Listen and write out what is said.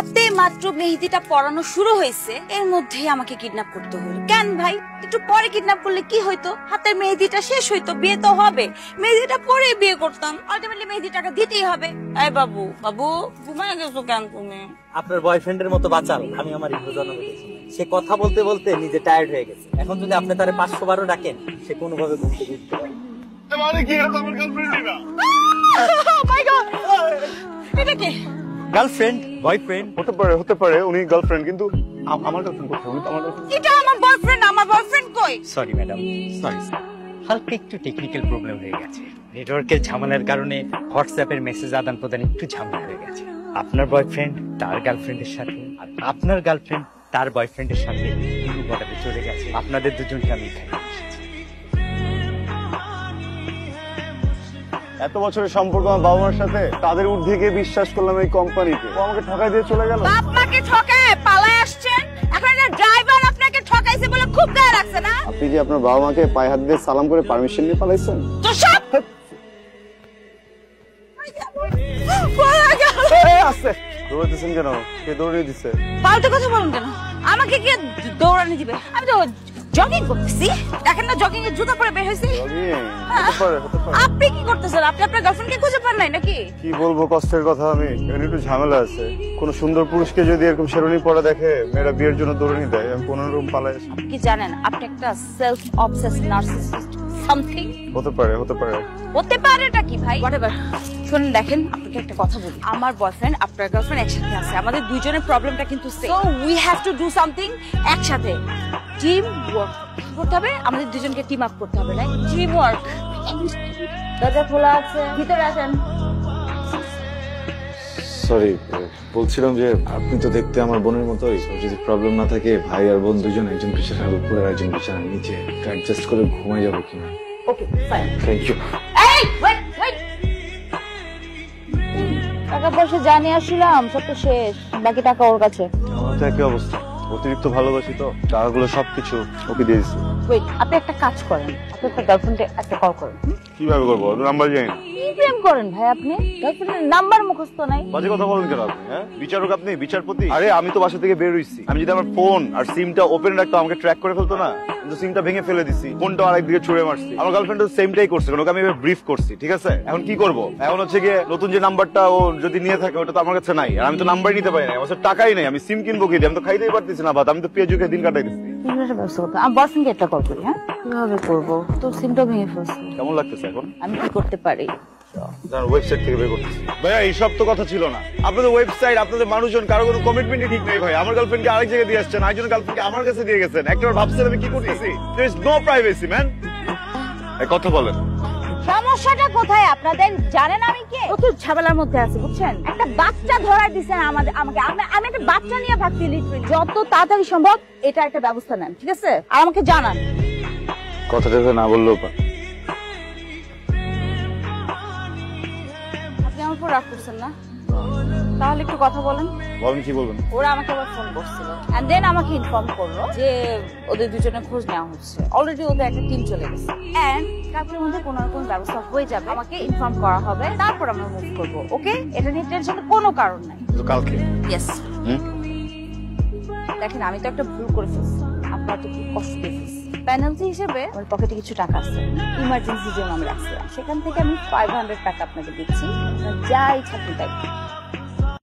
হাতে মাত্র মেহেদিটা পরানো শুরু হয়েছে এর মধ্যেই আমাকে কিডন্যাপ করতে হলো। কেন ভাই? একটু পরে কিডন্যাপ করলে কি হইতো? হাতের মেহেদিটা শেষ হইতো, বিয়ে তো হবে। মেহেদিটা পরে বিয়ে করতাম, আলটিমেটলি মেহেদিটাকে দিতেই হবে। এই বাবু, বাবু ঘুমায় গেছো কেন তুমি? আপনার বয়ফ্রেন্ডের মতো বাঁচাল আমি আমার ইগো জন্ম দিয়েছি। সে কথা বলতে বলতে নিজে টায়ার্ড হয়ে গেছে। এখন যদি আপনি তারে 500 বারও ডাকেন সে কোনোভাবে ঘুম থেকে উঠতে পারে না। মানে কি এটা আমার গার্লফ্রেন্ডই না? Oh my God! এটা কি? গার্লফ্রেন্ড, বয়ফ্রেন্ড হতে পারে উনি গার্লফ্রেন্ড, কিন্তু আমার গার্লফ্রেন্ড কোথায়? উনি তো আমার গার্লফ্রেন্ড। এটা আমার বয়ফ্রেন্ড, আমার বয়ফ্রেন্ড কই? সরি ম্যাডাম, সরি স্যার, হালকা একটু টেকনিক্যাল প্রবলেম হয়ে গেছে। নেটওয়ার্কের ঝামেলার কারণে হোয়াটসঅ্যাপের মেসেজ আদান প্রদান একটু ঝামেলা হয়ে গেছে। আপনার বয়ফ্রেন্ড তার গার্লফ্রেন্ডের সাথে আর আপনার গার্লফ্রেন্ড তার বয়ফ্রেন্ডের সাথে বর্ডারে চলে গেছে। আপনাদের দুজনকে আমি এখানে এসেছি। এত বছরের সম্পর্ক আমার বাবা মার সাথে, তাদের ঊর্ধ্বে গিয়ে বিশ্বাস করলাম এই কোম্পানিতে। ও আমাকে ঠকাই দিয়ে চলে গেল। বাপ মাকে ঠকায় পালায় আসছেন, এখন একটা ড্রাইভার আপনাকে ঠকাইছে বলে খুব গায়ে লাগছে না? আপনি কি আপনার বাবা মাকে পায়ে হাত দিয়ে সালাম করে পারমিশন নিয়ে পালাইছেন? তো সব আছে দৌড়াইতেছেন কেন? কে দৌড়িয়ে দিচ্ছে? ফালতু কথা বলুন কেন? আমাকে কে দৌড়ানি দিবে? আমি তো জগিং করতেছি, দেখেন না জগিং এর জুতা পরে বের হয়েছি। হতে পারে। আপনি কি করতেছেন? আপনি আপনার গার্লফ্রেন্ডকে খুঁজে পান নাই নাকি? কি বলবো কষ্টের কথা, আমি এখানে একটু ঝামেলা আছে। কোন সুন্দর পুরুষকে যদি এরকম শেরওয়ানি পরা দেখে মেয়েরা বিয়ের জন্য দৌড়ানি দেয়, আমি কোন রকম পালাই আসি। আপনি কি জানেন আপনি একটা সেলফ অবসেসড নার্সিসিস্ট সামথিং? হতে পারে। হতে পারেটা কি ভাই? হোয়াটএভার। শুনুন, দেখেন আপনাকে একটা কথা বলি, আমার বয়ফ্রেন্ড আপনার গার্লফ্রেন্ড একসাথে আছে, আমাদের দুইজনের প্রবলেমটা কিন্তু same. So we have to do something একসাথে। টিম ওয়ার্ক করতে হবে, আমাদের দুজনকে টিম আপ করতে হবে, রাইট? Team work. দরজা খোলা আছে, ভিতরে আসেন। সরি, বলছিলাম যে আপনি তো দেখতে আমার বোনের মতোই। যদি প্রবলেম না থাকে ভাই আর বোন দুজন, একজন বিছানার উপরে একজন বিছানার নিচে, অ্যাডজাস্ট করে ঘুমাই যাবো কিনা? Okay fine. Thank you. এই ওয়েট ওয়েট, টাকা পয়সা জানিয়ে আসছিলাম, সব তো শেষ, বাকি টাকা ওর কাছে। আমার তো একই অবস্থা, অতিরিক্ত ভালোবাসি তো টাকাগুলো সবকিছু ওকে দিয়ে দিচ্ছি। ওয়েট, আপনি একটা কাজ করেন, আপনি আপনার গার্লফ্রেন্ডে একটা কল করেন। কিভাবে করবো? নাম্বার জানি না। কি প্রেম করেন ভাই আপনি? গার্লফ্রেন্ডের নাম্বার মুখস্থ নাই? বাজে কথা বলেন কেন আপনি? হ্যাঁ, বিচারক আপনি, বিচারপতি? আরে আমি তো বাসা থেকে বের হইছি, আমি যদি আমার ফোন আর সিমটা ওপেন রাখতো আমাকে ট্র্যাক করে ফেলতো না, কিন্তু সিমটা ভেঙে ফেলে দিছি, ফোনটা আরেকদিকে ছুড়ে মারছি। আমার গার্লফ্রেন্ড তো সেমটাই করছে, কারণ ওকে আমি ব্রিফ করছি, ঠিক আছে? এখন কি করবো? এখন হচ্ছে গিয়ে নতুন যে নাম্বারটা ও যদি নিয়ে থাকে ওটা তো আমার কাছে নাই, আর আমি তো নাম্বারই নিতে পারি না, আমার কাছে টাকাই নেই, আমি সিম কিনবো কি? আমি তো খাইতেই পারতেছি না ভাত, আমি তো পেঁয়াজু খেয়ে দিন কাটাই দিচ্ছি। আমি বয়ফ্রেন্ডকে একটা কল করি। হ্যাঁ, কিভাবে করবো? তোর সিমটা ভেঙে ফেলছে। কেমন লাগতেছে এখন? আমি কি করতে পারি? ওয়েবসাইট থেকে বের করতেছি। ভাইয়া এইসব তো কথা ছিল না। আপনাদের ওয়েবসাইট, আপনাদের মানুষজন, কারো কোনো কমিটমেন্টই ঠিক নেই ভাই। আমার গার্লফ্রেন্ডকে আরেক জায়গায় দিয়ে আসছেন, আরেকজন গার্লফ্রেন্ডকে আমার কাছে দিয়ে গেছেন। একবার ভাবছেন আমি কি করতেছি? There is no privacy man. এই কথা বলেন। সমস্যাটা কোথায় আপনাদের জানেন? আমি কে? প্রচুর ঝামেলার মধ্যে আছে, বুঝছেন? একটা বাচ্চা ধরায় দিচ্ছেন আমাকে। আমি একটা বাচ্চা নিয়ে ভাবছি লিটারেলি। যত তাড়াতাড়ি সম্ভব এটা একটা ব্যবস্থা নেন, ঠিক আছে? আর আমাকে জানান। কথাটা না বললেও পারে। আপনি আমার উপর রাগ করছেন না? তাহলে একটু কথা বলেন। বলেন, কি বলবেন? ওরা আমাকে আবার ফোন করছিল, এন্ড দেন আমাকে ইনফর্ম করলো যে ওদের দুজনের খোঁজ নেওয়া হচ্ছে। অলরেডি ওদের একটা টিম চলে গেছে, এন্ড কালকের মধ্যে কোনো না কোনো ব্যবস্থা হয়ে যাবে, আমাকে ইনফর্ম করা হবে, তারপর আমরা মুভ করবো। ওকে, এটা নিয়ে টেনশনের কোনো কারণ নাই। তো কালকে? ইয়েস। দেখেন, আমি তো একটা ভুল করে ফেলছি, আপনার তো খুব কষ্ট দিয়ে ফেলছি। পেনাল্টি হিসেবে আমার পকেটে কিছু টাকা আছে, ইমার্জেন্সির জন্য আমি রাখছিলাম, সেখান থেকে আমি 500 টাকা আপনাকে দিচ্ছি, যা ইচ্ছা আপনি তাই।